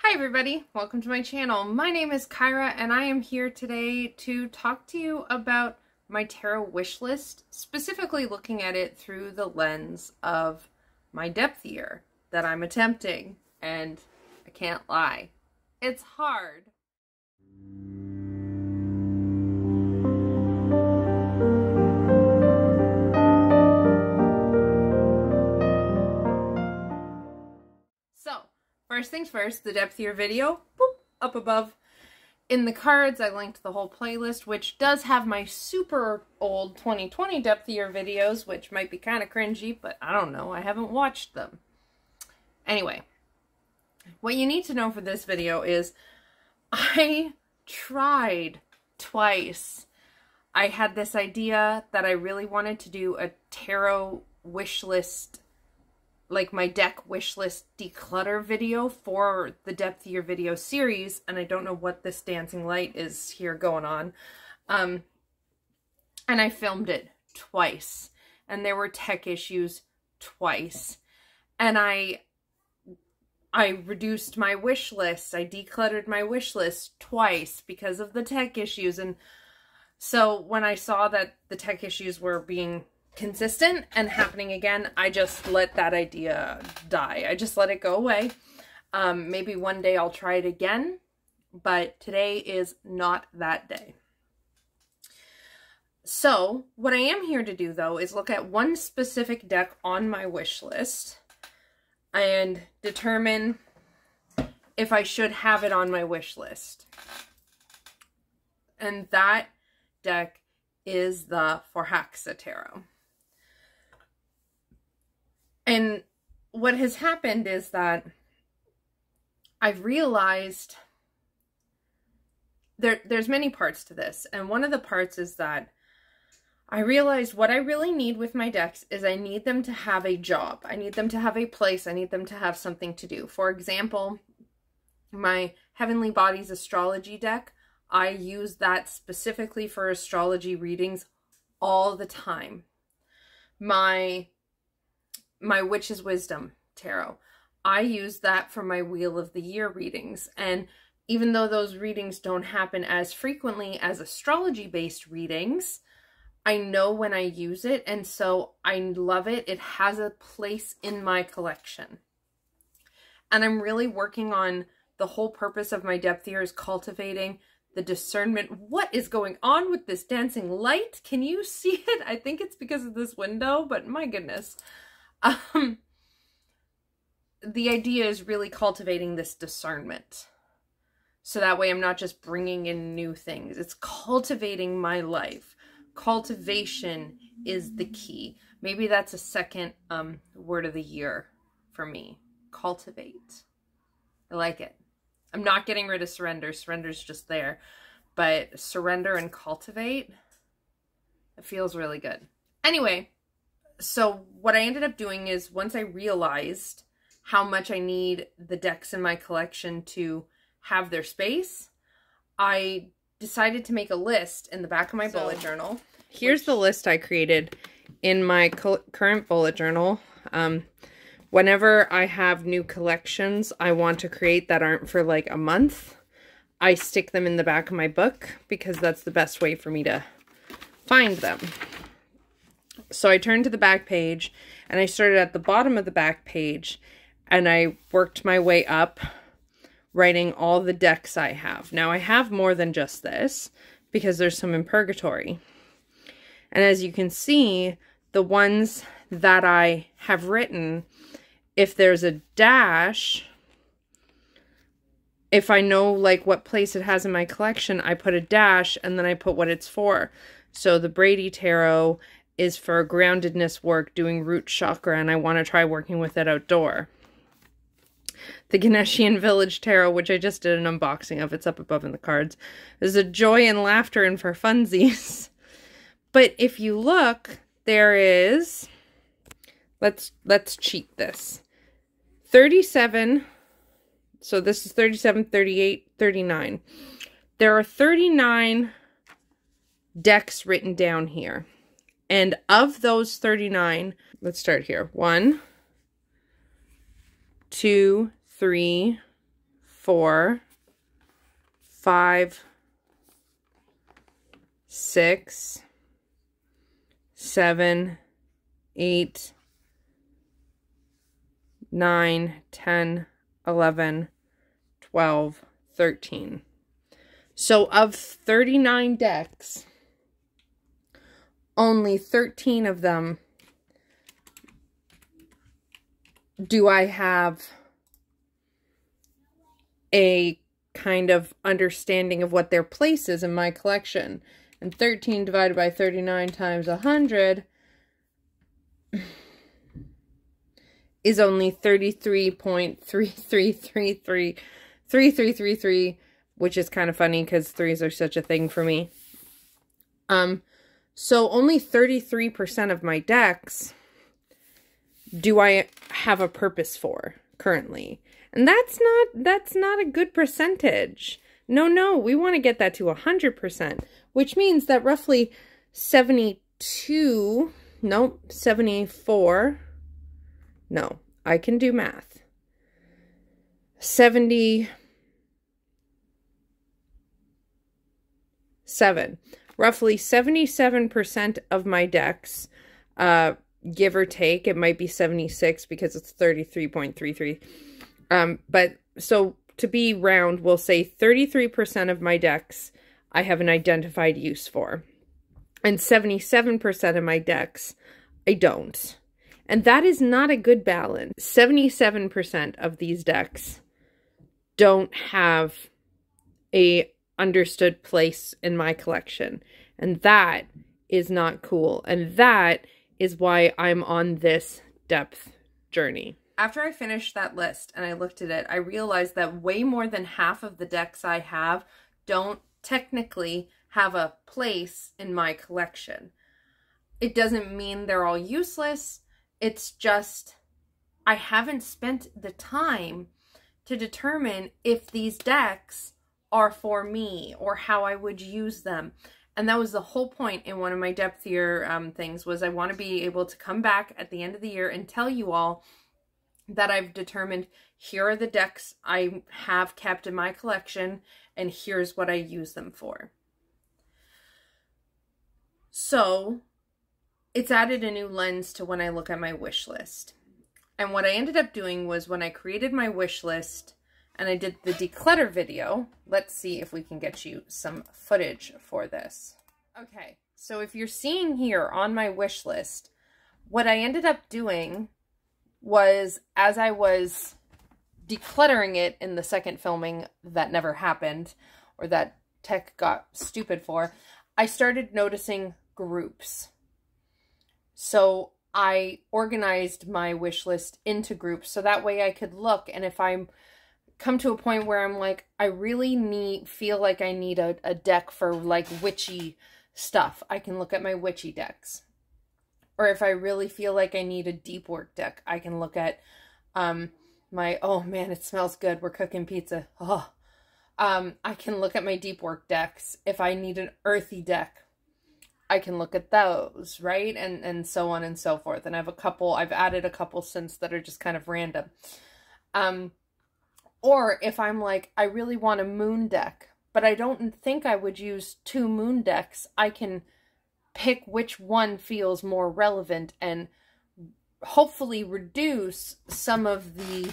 Hi everybody, welcome to my channel. My name is Kyra and I am here today to talk to you about my tarot wish list, specifically looking at it through the lens of my depth year that I'm attempting, and I can't lie, it's hard. First things first, the depth year video, boop, up above. In the cards, I linked the whole playlist, which does have my super old 2020 depth year videos, which might be kind of cringy, but I don't know, I haven't watched them. Anyway, what you need to know for this video is I tried twice. I had this idea that I really wanted to do a tarot wish list, like my deck wish list declutter video for the depth year video series, and I don't know what this dancing light is here going on. And I filmed it twice, and there were tech issues twice, and I reduced my wish list. I decluttered my wish list twice because of the tech issues. And so when I saw that the tech issues were being consistent and happening again, I just let that idea die. I just let it go away. Maybe one day I'll try it again, but today is not that day. So what I am here to do though is look at one specific deck on my wish list and determine if I should have it on my wish list. And that deck is the Forhaxa Tarot. And what has happened is that I've realized there's many parts to this. And one of the parts is that I realized what I really need with my decks is I need them to have a job. I need them to have a place. I need them to have something to do. For example, my Heavenly Bodies astrology deck, I use that specifically for astrology readings all the time. My Witch's Wisdom tarot, I use that for my Wheel of the Year readings. And even though those readings don't happen as frequently as astrology-based readings, I know when I use it, and so I love it. It has a place in my collection. And I'm really working on the whole purpose of my depth year is cultivating the discernment. What is going on with this dancing light? Can you see it? I think it's because of this window, but my goodness. The idea is really cultivating this discernment. So that way I'm not just bringing in new things. It's cultivating my life. Cultivation is the key. Maybe that's a second word of the year for me. Cultivate. I like it. I'm not getting rid of surrender. Surrender's just there. But surrender and cultivate, it feels really good. Anyway, so what I ended up doing is once I realized how much I need the decks in my collection to have their space, I decided to make a list in the back of my bullet journal. Here's the list I created in my current bullet journal. Whenever I have new collections I want to create that aren't for like a month, I stick them in the back of my book because that's the best way for me to find them. So I turned to the back page and I started at the bottom of the back page and I worked my way up, writing all the decks I have. Now I have more than just this because there's some in purgatory. And as you can see, the ones that I have written, if there's a dash, if I know like what place it has in my collection, I put a dash and then I put what it's for. So the Brady Tarot is for groundedness work, doing root chakra, and I want to try working with it outdoor. The Ganeshian Village Tarot, which I just did an unboxing of, it's up above in the cards, is a joy and laughter and for funsies. But if you look, there is, let's cheat this. 37, so this is 37, 38, 39. There are 39 decks written down here. And of those 39, let's start here. 1, 2, 3, 4, 5, 6, 7, 8, 9, 10, 11, 12, 13. So of 39 decks, only 13 of them do I have a kind of understanding of what their place is in my collection. And 13 divided by 39 times 100 is only 33.3333, which is kind of funny because threes are such a thing for me. So only 33% of my decks do I have a purpose for currently. And that's not a good percentage. No, we want to get that to 100%, which means that roughly 74, no, I can do math. 77, roughly 77% of my decks, give or take, it might be 76 because it's 33.33. But so to be round, we'll say 33% of my decks I have an identified use for. And 77% of my decks I don't. And that is not a good balance. 77% of these decks don't have a understood place in my collection. And that is not cool. And that is why I'm on this depth journey. After I finished that list and I looked at it, I realized that way more than half of the decks I have don't technically have a place in my collection. It doesn't mean they're all useless. It's just I haven't spent the time to determine if these decks are for me or how I would use them. And that was the whole point in one of my depth year things, was I want to be able to come back at the end of the year and tell you all that I've determined here are the decks I have kept in my collection and here's what I use them for. So it's added a new lens to when I look at my wish list. And what I ended up doing was when I created my wish list and I did the declutter video, let's see if we can get you some footage for this. Okay, so if you're seeing here on my wish list, what I ended up doing was, as I was decluttering it in the second filming that never happened, or that tech got stupid for, I started noticing groups. So I organized my wish list into groups so that way I could look, and if I'm come to a point where I'm like, I really feel like I need a deck for like witchy stuff, I can look at my witchy decks. Or if I really feel like I need a deep work deck, I can look at my, oh man, it smells good, we're cooking pizza. Oh. I can look at my deep work decks. If I need an earthy deck, I can look at those, right? And so on and so forth. And I've added a couple since that are just kind of random. Or if I'm like, I really want a moon deck, but I don't think I would use 2 moon decks, I can pick which one feels more relevant and hopefully reduce some of the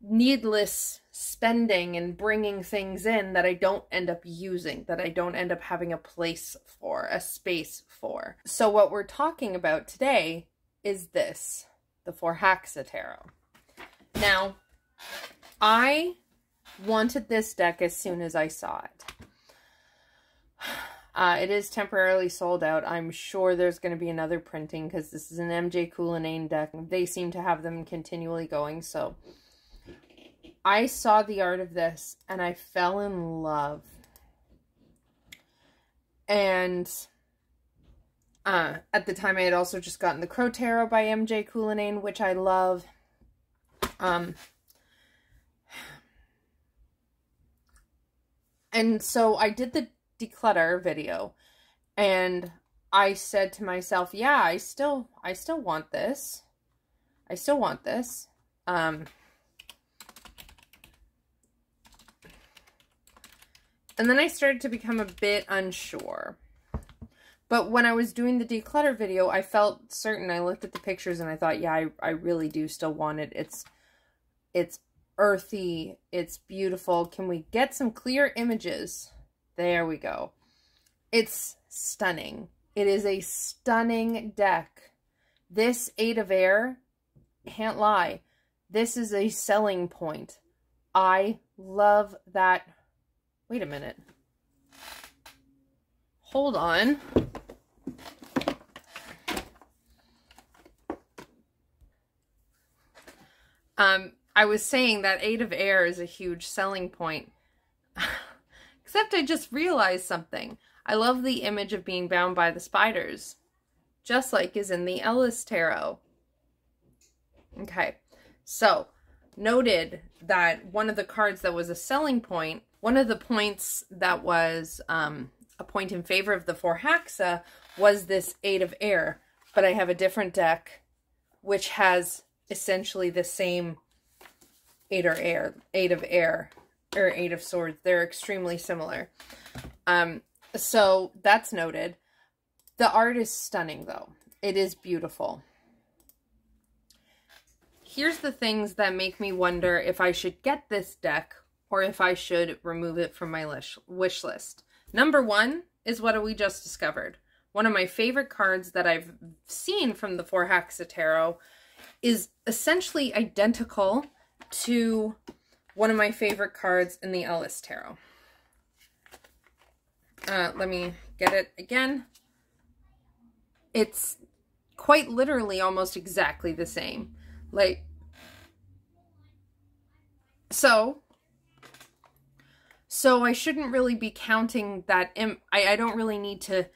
needless spending and bringing things in that I don't end up using, that I don't end up having a place for, a space for. So what we're talking about today is this, the Forhaxa Tarot. Now, I wanted this deck as soon as I saw it. It is temporarily sold out. I'm sure there's going to be another printing because this is an MJ Cullinane deck. They seem to have them continually going. So I saw the art of this and I fell in love. And at the time I had also just gotten the Crow Tarot by MJ Cullinane, which I love. And so I did the declutter video and I said to myself, yeah, I still want this. I still want this. And then I started to become a bit unsure. But when I was doing the declutter video, I felt certain. I looked at the pictures and I thought, yeah, I really do still want it. It's earthy. It's beautiful. Can we get some clear images? There we go. It's stunning. It is a stunning deck. This 8 of Air, can't lie, this is a selling point. I love that. Wait a minute. Hold on. I was saying that 8 of Air is a huge selling point. Except I just realized something. I love the image of being bound by the spiders. Just like is in the Ellis Tarot. Okay, so noted that one of the cards that was a selling point, one of the points that was a point in favor of the Forhaxa was this 8 of Air. But I have a different deck which has essentially the same 8 of Air, or 8 of Swords. They're extremely similar. So that's noted. The art is stunning, though. It is beautiful. Here's the things that make me wonder if I should get this deck or if I should remove it from my wish list. Number 1 is what we just discovered. One of my favorite cards that I've seen from the Forhaxa Tarot is essentially identical to one of my favorite cards in the Ellis Tarot. Let me get it again. It's quite literally almost exactly the same. Like, so I shouldn't really be counting that. I don't really need to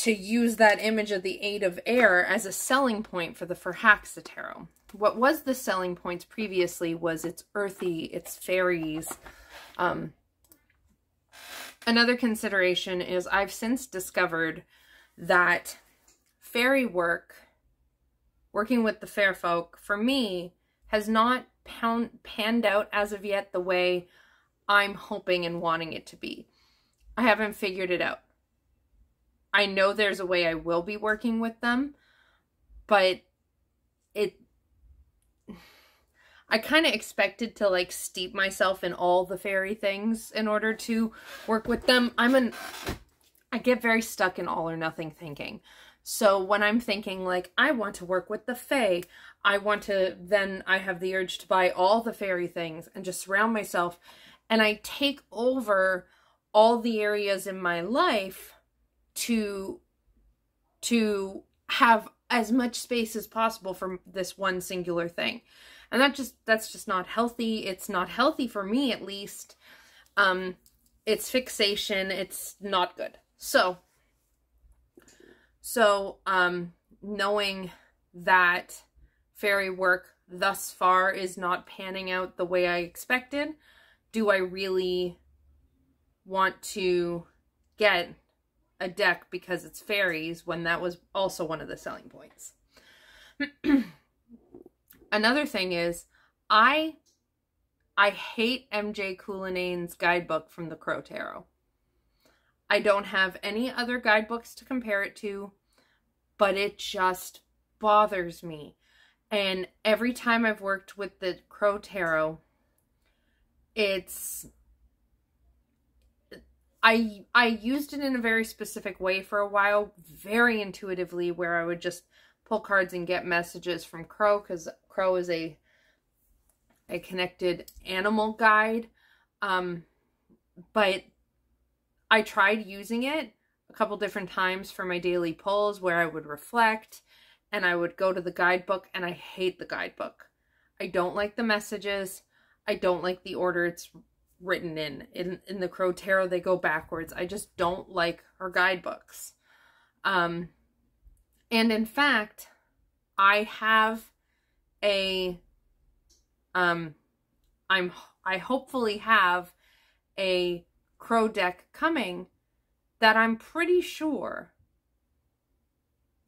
use that image of the 8 of Air as a selling point for the Forhaxa Tarot. What was the selling points previously was it's earthy, it's fairies. Another consideration is I've since discovered that fairy work, working with the fair folk, for me, has not panned out as of yet the way I'm hoping and wanting it to be. I haven't figured it out. I know there's a way I will be working with them, but I kind of expected to like steep myself in all the fairy things in order to work with them. I get very stuck in all or nothing thinking. So when I'm thinking like, I want to work with the fae, then I have the urge to buy all the fairy things and just surround myself. And I take over all the areas in my life to have as much space as possible for this one singular thing. And that's just not healthy. It's not healthy for me, at least. It's fixation. It's not good. So knowing that fairy work thus far is not panning out the way I expected, do I really want to get a deck because it's fairies when that was also one of the selling points? Another thing is, I hate MJ Culinane's guidebook from the Crow Tarot. I don't have any other guidebooks to compare it to, but it just bothers me. And every time I've worked with the Crow Tarot, I used it in a very specific way for a while, very intuitively, where I would just pull cards and get messages from Crow, because Crow is a connected animal guide. But I tried using it a couple different times for my daily pulls where I would reflect and I would go to the guidebook, and I hate the guidebook. I don't like the messages. I don't like the order it's written in. In the Crow Tarot, they go backwards. I just don't like her guidebooks. And in fact, I have I hopefully have a Crow deck coming that I'm pretty sure,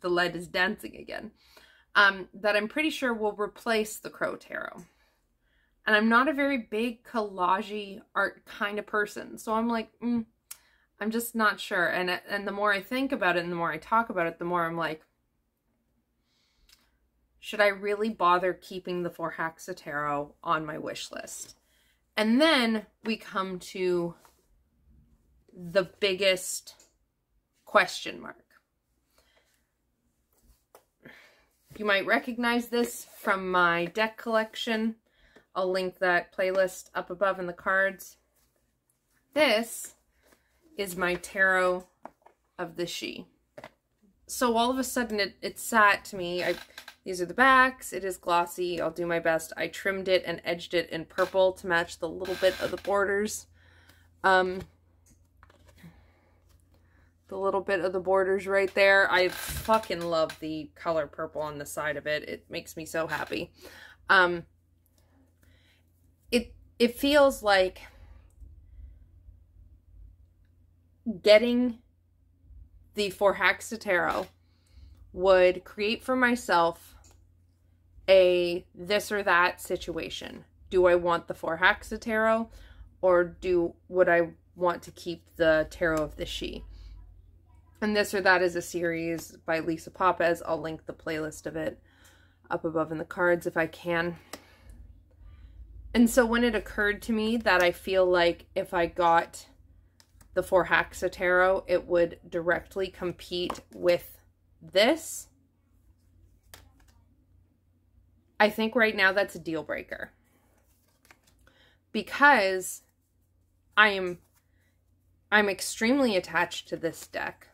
the lead is dancing again, that I'm pretty sure will replace the Crow Tarot. And I'm not a very big collage art kind of person. So I'm like, I'm just not sure. And the more I think about it and the more I talk about it, the more I'm like, should I really bother keeping the Forhaxa Tarot on my wish list? And then we come to the biggest question mark. You might recognize this from my deck collection. I'll link that playlist up above in the cards. This is my Tarot of the She. So all of a sudden it sat to me. These are the backs. It is glossy. I'll do my best. I trimmed it and edged it in purple to match the little bit of the borders. The little bit of the borders right there. I fucking love the color purple on the side of it. It makes me so happy. It feels like getting the Forhaxa Tarot would create for myself a this or that situation. Do I want the Forhaxa Tarot, or would I want to keep the Tarot of the She? And This or That is a series by Lisa Papez. I'll link the playlist of it up above in the cards if I can. And so when it occurred to me that I feel like if I got the Forhaxa Tarot, it would directly compete with this, I think right now that's a deal breaker. Because I'm extremely attached to this deck.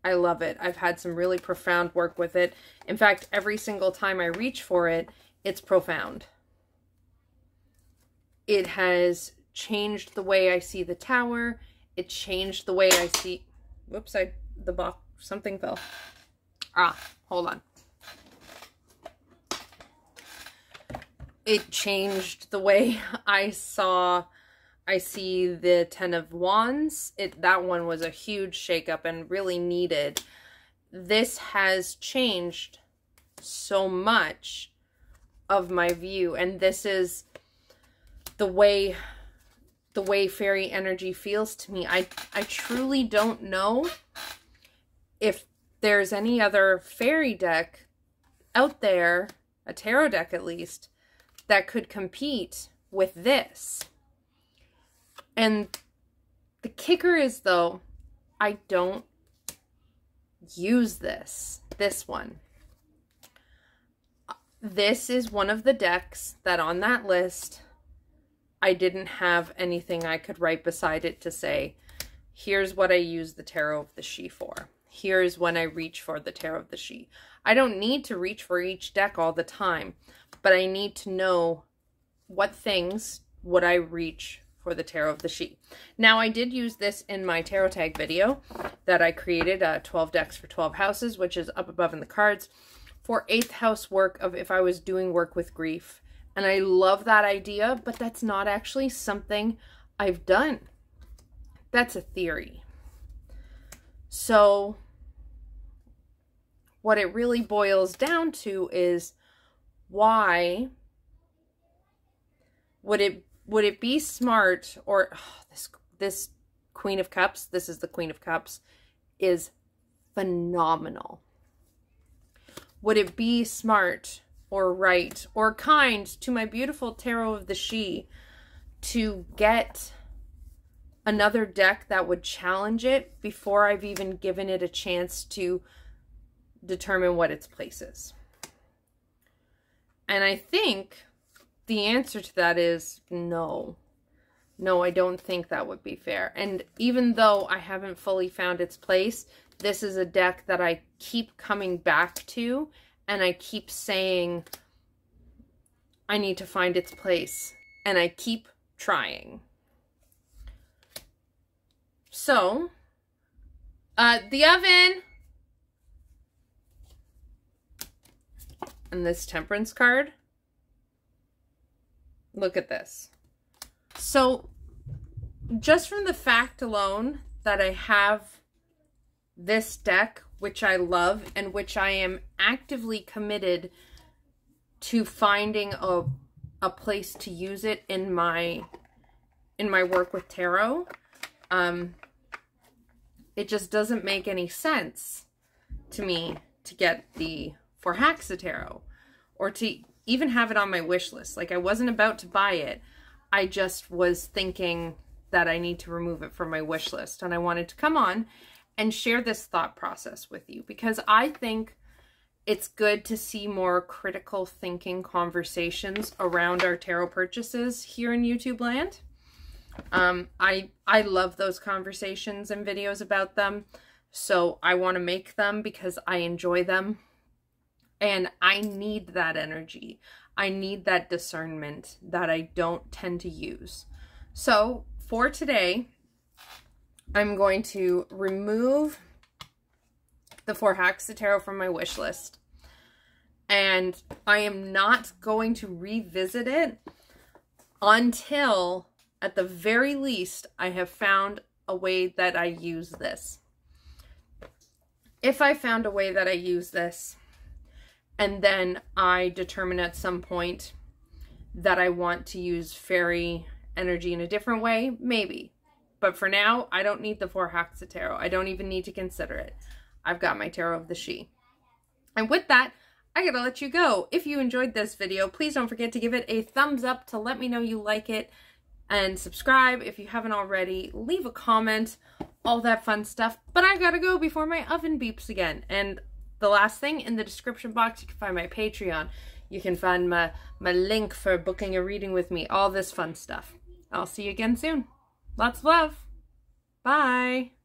I love it. I've had some really profound work with it. In fact, every single time I reach for it, it's profound. It has changed the way I see the tower. It changed the way I see... Whoops, the box, something fell. Hold on. It changed the way I see the Ten of Wands. That one was a huge shakeup and really needed. This has changed so much of my view, and this is the way fairy energy feels to me. I truly don't know if there's any other fairy deck out there, a tarot deck at least, that could compete with this. And the kicker is, though, I don't use this one. This is one of the decks that on that list, I didn't have anything I could write beside it to say, here's what I use the Tarot of the She for. Here's when I reach for the Tarot of the She. I don't need to reach for each deck all the time, but I need to know what things would I reach for the Tarot of the She. Now, I did use this in my tarot tag video that I created, 12 decks for 12 houses, which is up above in the cards, for 8th house work of if I was doing work with grief. And I love that idea, but that's not actually something I've done. That's a theory. So what it really boils down to is, why would it be smart, or this Queen of Cups, this is the Queen of Cups, is phenomenal. Would it be smart or right or kind to my beautiful Tarot of the She to get another deck that would challenge it before I've even given it a chance to determine what its place is? And I think the answer to that is no. No, I don't think that would be fair. And even though I haven't fully found its place, this is a deck that I keep coming back to, and I keep saying, I need to find its place. And I keep trying. So, the oven! And this Temperance card. Look at this. So, just from the fact alone that I have this deck, which I love and which I am actively committed to finding a place to use it in my work with tarot. It just doesn't make any sense to me to get the Forhaxa Tarot or to even have it on my wish list. Like, I wasn't about to buy it. I just was thinking that I need to remove it from my wish list, and I wanted to come on and share this thought process with you because I think it's good to see more critical thinking conversations around our tarot purchases here in YouTube land. I love those conversations and videos about them, so I want to make them because I enjoy them, and I need that energy. I need that discernment that I don't tend to use. So for today, I'm going to remove the Forhaxa Tarot from my wish list, and I am not going to revisit it until, at the very least, I have found a way that I use this. If I found a way that I use this, and then I determine at some point that I want to use fairy energy in a different way, maybe. But for now, I don't need the Forhaxa Tarot. I don't even need to consider it. I've got my Tarot of the She. And with that, I gotta let you go. If you enjoyed this video, please don't forget to give it a thumbs up to let me know you like it. And subscribe if you haven't already. Leave a comment, all that fun stuff. But I gotta go before my oven beeps again. And the last thing, in the description box, you can find my Patreon. You can find my link for booking a reading with me. All this fun stuff. I'll see you again soon. Lots of love. Bye.